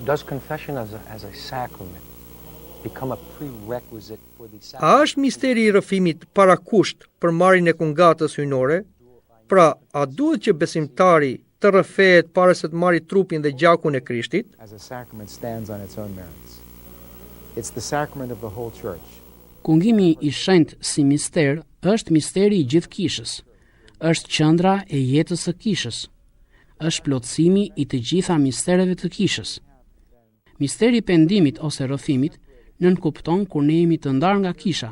Does confession as a sacrament become a prerequisite for the A sacrament? është misteri i rrëfimit parakusht për marrjen e kungatës hyjnore? Pra, a duhet që besimtari të rrëfehet para se të marrë trupin dhe gjakun e Krishtit? As a sacrament stands on its own merits. It's the sacrament of the whole church. Kungimi i shenjtë si mister është misteri i gjithë kishës. Është qendra e jetës së kishës. Është plotësimi i të gjitha mistereve të kishës. Misteri i pendimit ose rrëfimit nënkupton kur ne jemi të ndarë nga kisha,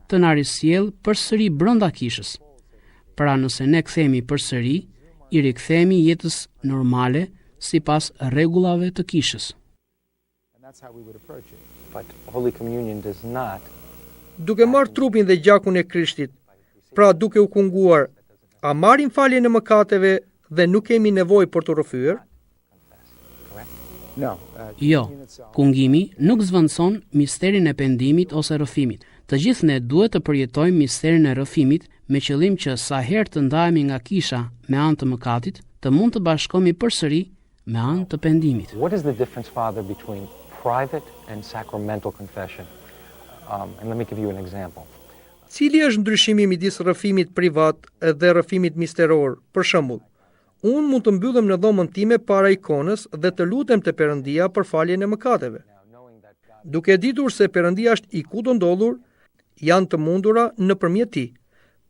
të na risjell përsëri brenda kishës. Pra nëse ne kthehemi përsëri, i rikthehemi jetës normale sipas rregullave të kishës. And that's how we would approach it. But Holy Communion does not. Duke marrë trupin dhe gjakun e Krishtit, pra duke u kunguar, a marrim faljen e mëkateve dhe nuk kemi nevojë për të rrëfyer? No. Jo, kungimi nuk zvendëson misterin e pendimit ose rrëfimit. Të gjithë ne duhet të përjetojmë misterin e rrëfimit me qëllim që sa herë të ndahemi nga kisha me anë të mëkatit, të mund të bashkohemi përsëri me anë të pendimit. What is the difference, Father, between private and sacramental confession? And let me give you an example. Cili është ndryshimi midis rrëfimit privat dhe rrëfimit misteror? Për shembull, unë mund të mbyllem në dhomën time para ikonës dhe të lutem te Perëndia për faljen e mëkateve. Duke ditur se Perëndia është i kudo ndodhur, janë të mundura nëpërmjet tij.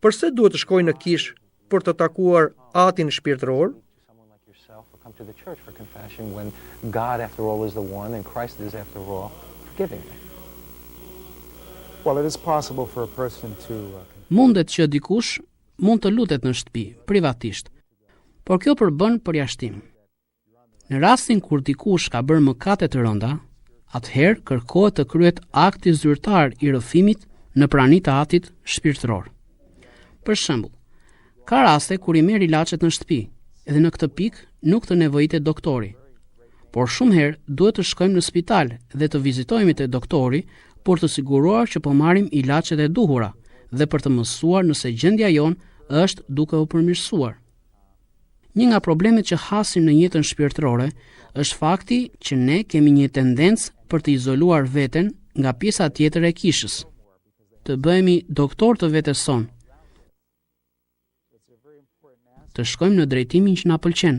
Përse duhet të shkoj në kishë për të takuar atin shpirtëror? Someone like yourself will come to the church for confession when God, after all, is the one and Christ is, after all, forgiving me. Well, it is possible for a person to Mundet që dikush mund të lutet në shtëpi, privatisht, por kjo përbën përjashtim. Në rastin kur dikush ka bërë mëkate të rënda, atëherë kërkohet të kryet akti zyrtar i rrëfimit në prani të atit shpirtëror. Për shembull, ka raste kur i merr ilaçet në shtëpi, edhe në këtë pikë nuk të nevojitet doktori. Por shumë herë duhet të shkojmë në spital dhe të vizitojmë te doktori për të siguruar që po marrim ilaçet e duhura dhe për të mësuar nëse gjendja jonë është duke u përmirësuar. Një nga problemet që hasim në jetën shpirtërore është fakti që ne kemi një tendencë për të izoluar veten nga pjesa tjetër e kishës, të bëhemi doktor të vetes son, të shkojmë në drejtimin që na pëlqen.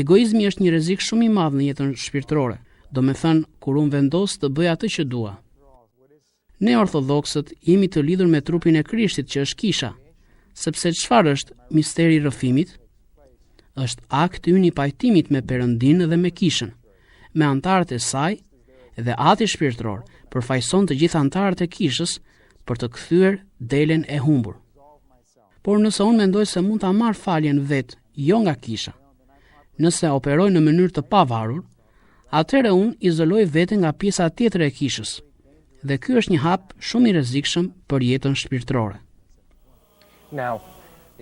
Egoizmi është një rrezik shumë i madh në jetën shpirtërore, do me thënë kur unë vendos të bëj atë që dua. Ne orthodoksët jemi të lidhur me trupin e Krishtit që është kisha, sepse çfarë është misteri i rrëfimit? Është akti ynë i pajtimit me Perëndinë dhe me kishën. Me antarët e saj dhe ati shpirtëror përfaqëson të gjithë antarët e kishës për të kthyer delen e humbur. Por nëse unë mendoj se mund ta marr faljen vet, jo nga kisha, nëse operoj në mënyrë të pavarur, atëherë unë izoloj veten nga pjesa tjetër e kishës. Dhe ky është një hap shumë i rrezikshëm për jetën shpirtërore. Now,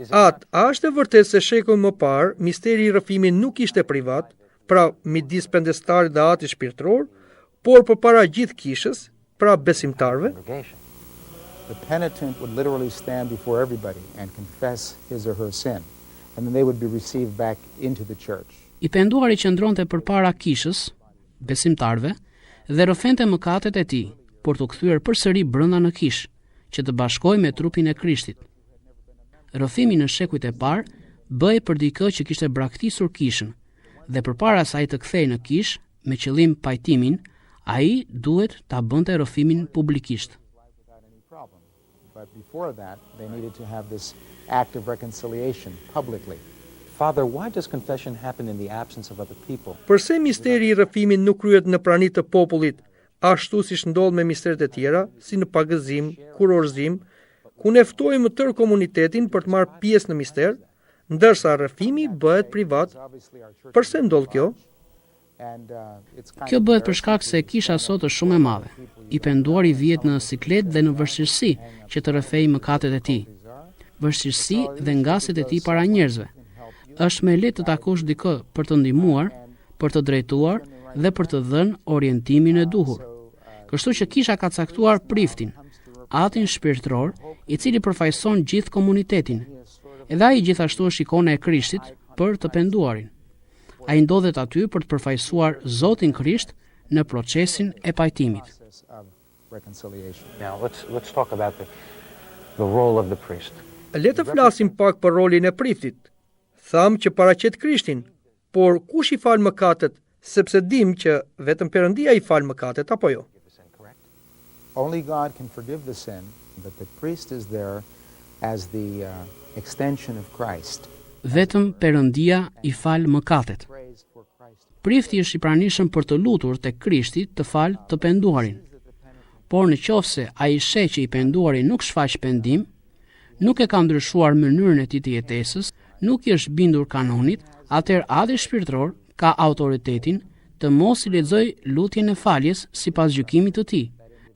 A është e vërtetë se shekuj më parë misteri i rrëfimit nuk ishte privat, pra midis pendestarit dhe atit shpirtëror, por përpara gjithë kishës, pra besimtarve? congregation. the penitent would literally stand before everybody and confess his or her sin, and then they would be received back into the church. I penduari qëndronte përpara kishës, besimtarve, dhe rrëfente mëkatet e tij, por të kthyer përsëri brenda në kishë, që të bashkohej me trupin e Krishtit. Rrëfimi në shekujt e parë bëhej për dikë që kishte braktisur kishën, dhe përpara se ai të kthehej në kishë me qëllim pajtimin, ai duhet ta bënte rrëfimin publikisht. Without any problem. But before that, they needed to have this act of reconciliation publicly. Father, why does confession happen in the absence of other people? Përse misteri i rrëfimit nuk kryhet në prani të popullit, ashtu siç ndodh me misteret e tjera, si në pagëzim, kurorzim, ku ne ftojmë tërë komunitetin për të marrë pjesë në mister, ndërsa rrëfimi bëhet privat? Përse ndodh kjo? Kjo bëhet për shkak se kisha sot është shumë e madhe. I penduari vihet në siklet dhe në vështirësi që të rrëfejë mëkatet e tij. Vështirësi dhe ngaset e tij para njerëzve. Është më lehtë të takosh dikë për të ndihmuar, për të drejtuar dhe për të dhënë orientimin e duhur. Kështu që kisha ka caktuar priftin, atin shpirtëror, i cili përfaqëson gjithë komunitetin. Edhe ai gjithashtu është ikona e Krishtit për të penduarin. Ai ndodhet aty për të përfaqësuar Zotin Krisht në procesin e pajtimit. process of reconciliation. Now, let's talk about the role of the priest. Le të flasim pak për rolin e priftit. Tham që paraqet Krishtin, por kush I fal mëkatet, sepse dim që vetëm Perëndia I fal mëkatet apo jo? Correct? Only God can forgive the sin, but the priest is there as the extension of Christ. Vetëm Perëndia I fal mëkatet. Praise for Christ. Prifti është I pranishëm për të lutur tek Krishti të fal të penduarin. Por në qofse ai sheh që I penduari nuk shfaq pendim, nuk e ka ndryshuar mënyrën e tij të jetesës, nuk I është bindur kanonit, atëherë Ati shpirtëror ka autoritetin të mos I lexojë lutjen e faljes sipas gjykimit të tij,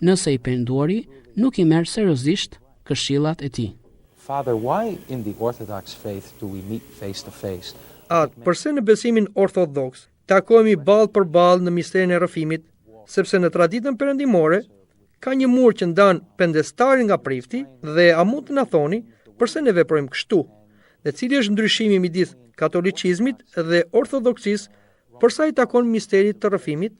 nëse I penduari nuk I merr seriozisht këshillat e tij. Father, why in the Orthodox faith do we meet face to face? Përse në besimin ortodoks takohemi ballë për ballë në misterin e rrëfimit, sepse në traditën perëndimore ka një mur që ndan pendestarin nga prifti dhe a mund të na thoni përse ne veprojmë kështu? Dhe cili është ndryshimi midis katolicizmit dhe ortodoksisë për sa I takon misterit të rrëfimit?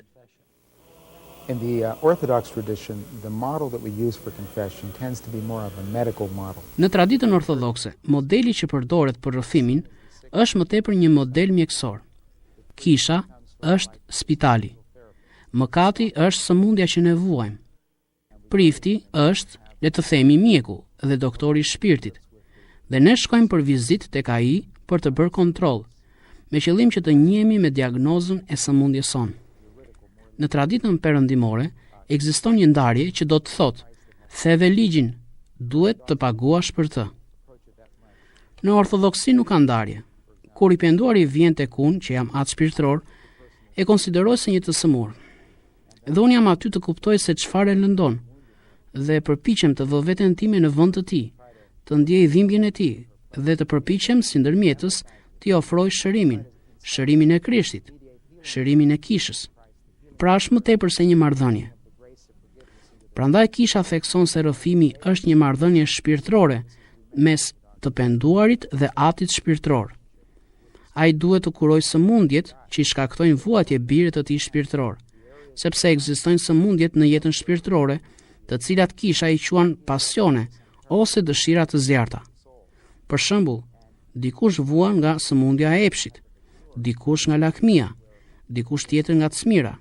In the Orthodox tradition, the model that we use for confession tends to be more of a medical model. Në traditën ortodokse, modeli që përdoret për rrëfimin është më tepër një model mjekësor. Kisha është spitali. Mëkati është sëmundja që ne vuajmë. Prifti është, le të themi, mjeku dhe doktori I shpirtit. Dhe ne shkojmë për vizitë tek ai për të bërë kontroll, me qëllim që të njihemi me diagnozën e sëmundjes sonë. Në traditën perëndimore ekziston një ndarje që do të thotë: theve ligjin, duhet të paguash për të. Në ortodoksi nuk ka ndarje. Kur I penduari vjen tek unë, që jam atë shpirtëror, e konsideroj se një të sëmur. Dhe unë jam aty të kuptoj se çfarë e lëndon, dhe përpiqem të vë veten time në vend të tij, të ndjej dhimbjen e tij dhe të përpiqem si ndërmjetës t'i ofroj shërimin e Krishtit, shërimin e kishës. Pra është më tepër se një marrëdhënie. Prandaj kisha thekson se rrëfimi është një marrëdhënie shpirtërore mes të penduarit dhe atit shpirtëror. Ai duhet të kurojë sëmundjet që I shkaktojnë vuajtje birit të tij shpirtëror, sepse ekzistojnë sëmundjet në jetën shpirtërore, të cilat kisha I quan pasione ose dëshira të zjarta. Për shembull, dikush vuan nga sëmundja e epshit, dikush nga lakmia, dikush tjetër nga çmira.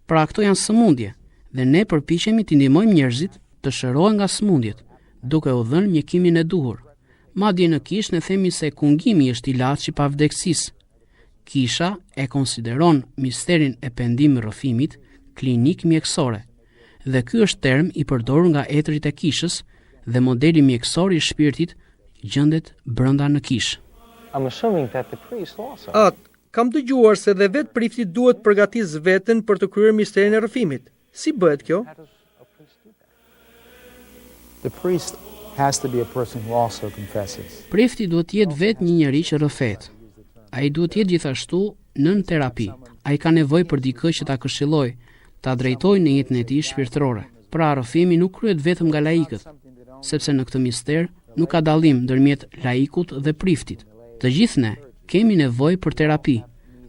Pra këto janë sëmundje dhe ne përpiqemi të ndihmojmë njerëzit të shërohen nga sëmundjet, duke u dhënë mjekimin e duhur. Madje në kishë ne themi se kungimi është ilaçi I pavdeksisë. Kisha e konsideron misterin e pendimit rrëfimit klinik mjekësore. Dhe ky është term I përdorur nga etrit e kishës dhe modeli mjekësor I shpirtit gjendet brenda në kishë. I'm assuming that the priest also. Kam dëgjuar se dhe vetë prifti duhet përgatis veten për të kryer misterin e rrëfimit. Si bëhet kjo? How does a priest do that? The priest has to be a person who also confesses. Prifti duhet të jetë vetë një njeri që rrëfet. Ai duhet të jetë gjithashtu nën terapi. Ai ka nevojë për dikë që ta këshillojë, ta drejtojë në jetën e tij shpirtërore. Pra rrëfimi nuk kryhet vetëm nga laikët, sepse në këtë mister nuk ka dallim ndërmjet laikut dhe priftit. Të gjithë ne kemi nevojë për terapi,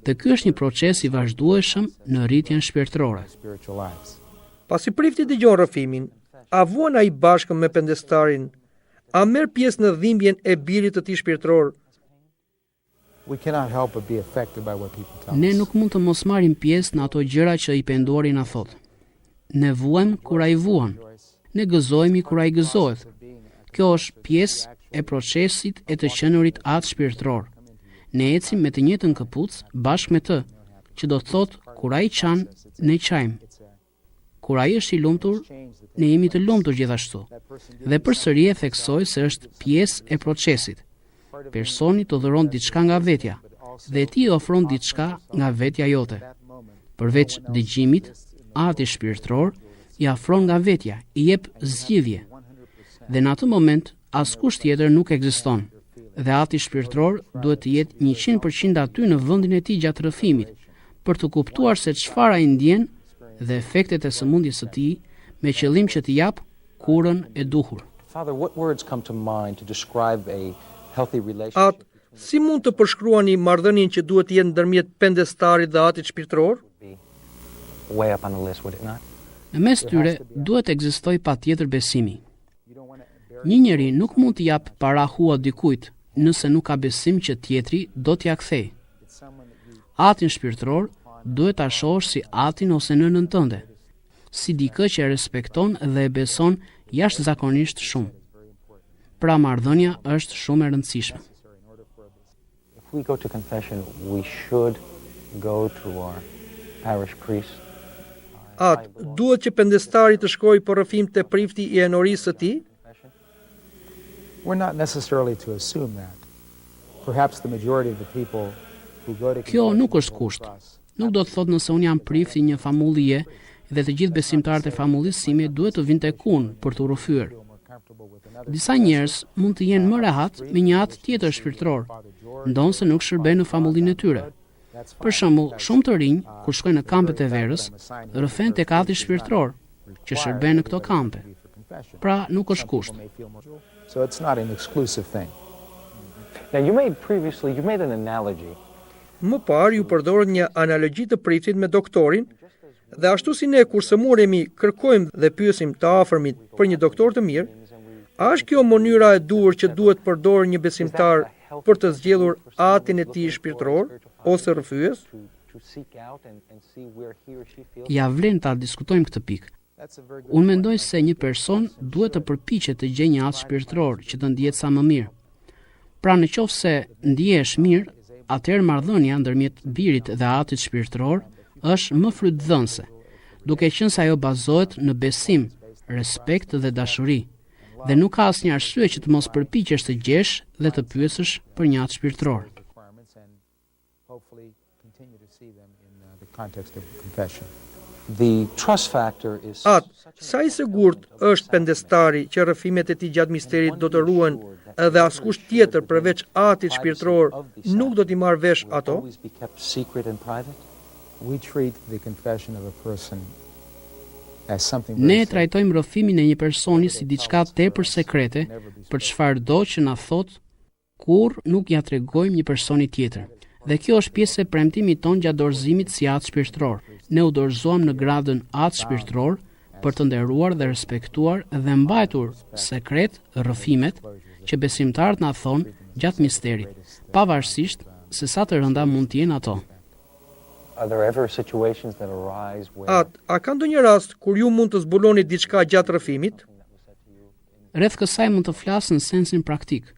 dhe ky është një proces I vazhdueshëm në rritjen shpirtërore. Spiritual lives. Pasi prifti dëgjon rrëfimin, a vuan ai bashkë me pendestarin? A merr pjesë në dhimbjen e birit të tij shpirtëror? We cannot help but be affected by what people tell Ne us. nuk mund të mos marrim pjesë në ato gjëra që I penduari na thot. Ne vuajmë kur ai vuan. Ne gëzohemi kur ai gëzohet. Kjo është pjesë e procesit e të qenurit atë shpirtëror. Ne ecim me të njëjtën këpucë bashkë me të, që do të thotë kur ai qan, ne qajmë. Kur ai është I lumtur, ne jemi të lumtur gjithashtu. Dhe përsëri e theksoj se është pjesë e procesit. Personi të dhuron diçka nga vetja, dhe ti ofron diçka nga vetja jote. Përveç dëgjimit, Ati shpirtëror I afron nga vetja, I jep zgjidhje. Dhe në atë moment, askush tjetër nuk ekziston. Dhe Ati shpirtëror duhet të jetë 100% aty në vendin e tij gjatë rrëfimit, për të kuptuar se çfarë ai ndjen dhe efektet e sëmundjes së tij, me qëllim që të jap kurën e duhur. Father, what words come to mind to describe a healthy relationship? si mund të përshkruani marrëdhënien që duhet të jetë ndërmjet pendestarit dhe atit shpirtëror? Be way up on the list, would it not? Në mes tyre duhet ekzistoj patjetër besimi. Një njeri nuk mund të jap para hua dikujt nëse nuk ka besim që tjetri do t'ia kthejë. Atin shpirtëror duhet ta shohësh si atin ose nënën tënde, si dikë që e respekton dhe e beson jashtëzakonisht shumë. Pra marrëdhënia është shumë e rëndësishme. If we go to confession, we should go to our parish priest. Duhet që pendestari të shkojë për rrëfim te prifti i enorisë së tij? We're not necessarily to assume that. Perhaps the majority of the people who go to Kjo nuk është kusht. Nuk do të thotë nëse unë jam prifti një famullie dhe të gjithë besimtarët e famullisë sime duhet të vinë tek unë për të urrëfyer. Disa njerëz mund të jenë më rehat me një atë tjetër shpirtëror, ndonse nuk shërben në famullinë e tyre. Për shembull, shumë të rinj kur shkojnë në kampet e verës, rrëfen tek ati shpirtëror që shërben në këto kampe. Pra nuk është kusht. So it's not an exclusive thing. Now, you made an analogy. Më parë ju përdorët një analogji të priftit me doktorin, dhe ashtu si ne kur sëmuremi kërkojmë dhe pyesim të afërmit për një doktor të mirë, a është kjo mënyra e duhur që duhet përdorë një besimtar për të zgjedhur atin e tij shpirtëror ose rrëfyes? To seek out and see where he or she feels. Ja vlen ta diskutojmë këtë pikë. Unë mendoj se një person duhet të përpiqet të gjejë një atë shpirtëror që të ndihet sa më mirë. Pra në qoftë se ndihesh mirë, atëherë marrëdhënia ndërmjet birit dhe atit shpirtëror është më frytdhënëse, duke qenë se ajo bazohet në besim, respekt dhe dashuri, dhe nuk ka asnjë arsye që të mos përpiqesh të gjesh dhe të pyesësh për një atë shpirtëror. The trust factor is Sa i sigurt është pendestari që rrëfimet e tij gjatë misterit do të ruhen edhe askush tjetër përveç atit shpirtëror nuk do t'i marrë vesh ato? always be kept secret and private. We treat the confession of a person as something Ne very trajtojmë rrëfimin e një personi si diçka tepër sekrete, për çfarëdo që na thot, kur nuk ja tregojmë një personi tjetër. Dhe kjo është pjesë e premtimit ton gjatë dorëzimit si atë shpirtëror. Ne u dorëzuam në gradën atë shpirtëror për të nderuar dhe respektuar dhe mbajtur sekret rrëfimet që besimtarët na thonë gjatë misterit, pavarësisht se sa të rënda mund të jenë ato. Are there ever situations that arise where A ka ndonjë rast kur ju mund të zbuloni diçka gjatë rrëfimit? Rreth kësaj mund të flas në sensin praktik.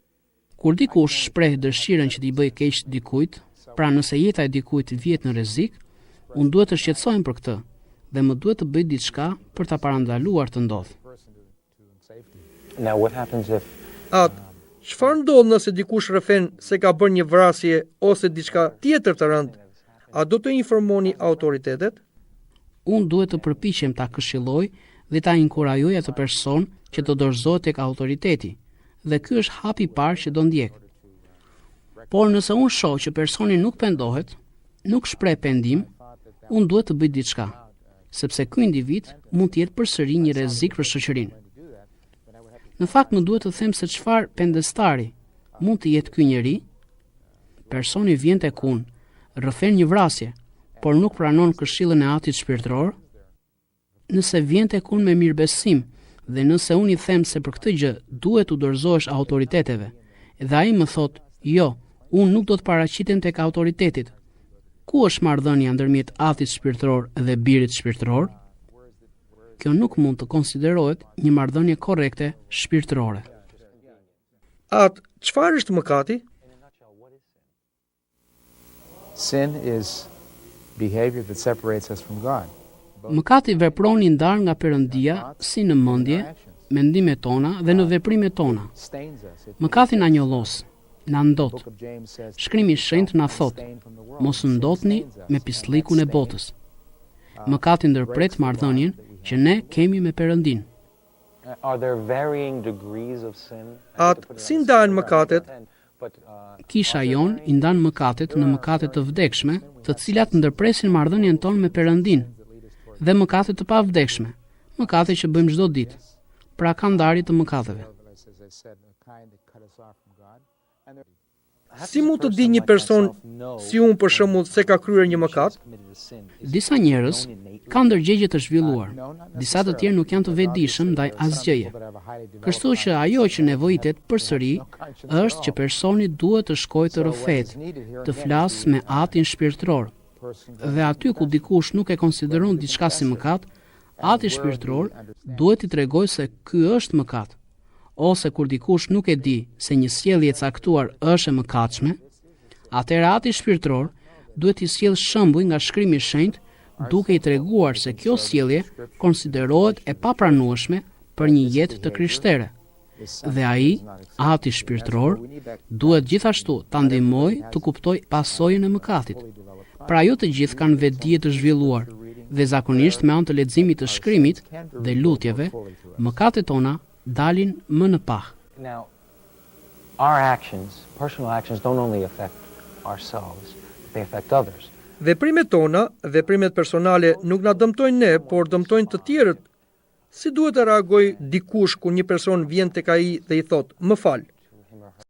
Kur dikush shpreh dëshirën që t'i bëj keq dikujt, pra nëse jeta e dikujt vjet në rrezik, unë duhet të shqetësohem për këtë dhe më duhet të bëj diçka për ta parandaluar të ndodhë. Now what happens if Çfarë ndodh nëse dikush rrëfen se ka bërë një vrasje ose diçka tjetër të rëndë? A do të informoni autoritetet? Unë duhet të përpiqem ta këshilloj dhe ta inkurajoj atë person që të dorëzohet tek autoriteti, dhe ky është hapi i parë që do ndjek. Por nëse unë shoh që personi nuk pendohet, nuk shpreh pendim, unë duhet të bëj diçka, sepse ky individ mund të jetë përsëri një rrezik për shoqërinë. Në fakt më duhet të them se çfarë pendestari mund të jetë ky njeri. Personi vjen tek unë, rrëfen një vrasje, por nuk pranon këshillën e atit shpirtëror. Nëse vjen tek unë me mirëbesim dhe nëse unë i them se për këtë gjë duhet u dorëzohesh autoriteteve, dhe ai më thot, "Jo, unë nuk do të paraqitem tek autoritetit." Ku është marrëdhënia ndërmjet atit shpirtëror dhe birit shpirtëror? Kjo nuk mund të konsiderohet një marrëdhënie korrekte shpirtërore. Çfarë është mëkati? Sin is behavior that separates us from God. Mëkati vepron i ndar nga Perëndia si në mendje, mendimet tona dhe në veprimet tona. Mëkati na njollos, na ndot. Shkrimi i Shenjtë na thot: mos ndotni me pisllikun e botës. Mëkati ndërpret marrëdhënien që ne kemi me Perëndin. are there varying degrees of sin? Si ndahen mëkatet? Kisha jon i ndan mëkatet në mëkate të vdekshme, të cilat ndërpresin marrëdhënien tonë me Perëndin, dhe mëkate të pavdekshme, mëkate që bëjmë çdo ditë. Pra ka ndarje të mëkateve. Si mund të di një person si unë për shembull se ka kryer një mëkat? Disa njerëz kanë ndërgjegje të zhvilluar. Disa të tjerë nuk janë të vetëdijshëm ndaj asgjëje. Kështu që ajo që nevojitet përsëri është që personi duhet të shkojë të rrëfet, të flasë me atin shpirtëror. Dhe aty ku dikush nuk e konsideron diçka si mëkat, ati shpirtëror duhet t'i tregojë se ky është mëkat. Ose kur dikush nuk e di se një sjellje e caktuar është e mëkatshme, atëherë ati shpirtëror duhet t'i sjellë shembuj nga Shkrimi i Shenjtë, duke i treguar se kjo sjellje konsiderohet e papranueshme për një jetë të krishtere. Dhe ai, ati shpirtëror, duhet gjithashtu ta ndihmojë të kuptojë pasojën e mëkatit. Pra jo të gjithë kanë vetdije të zhvilluar, dhe zakonisht me anë të leximit të shkrimit dhe lutjeve, mëkatet tona dalin më në pah. Now, our actions, personal actions, don't only affect ourselves, they affect others. Veprimet tona, veprimet personale nuk na dëmtojnë ne, por dëmtojnë të tjerët. Si duhet të reagoj dikush kur një person vjen tek ai dhe i thot, "Më fal"?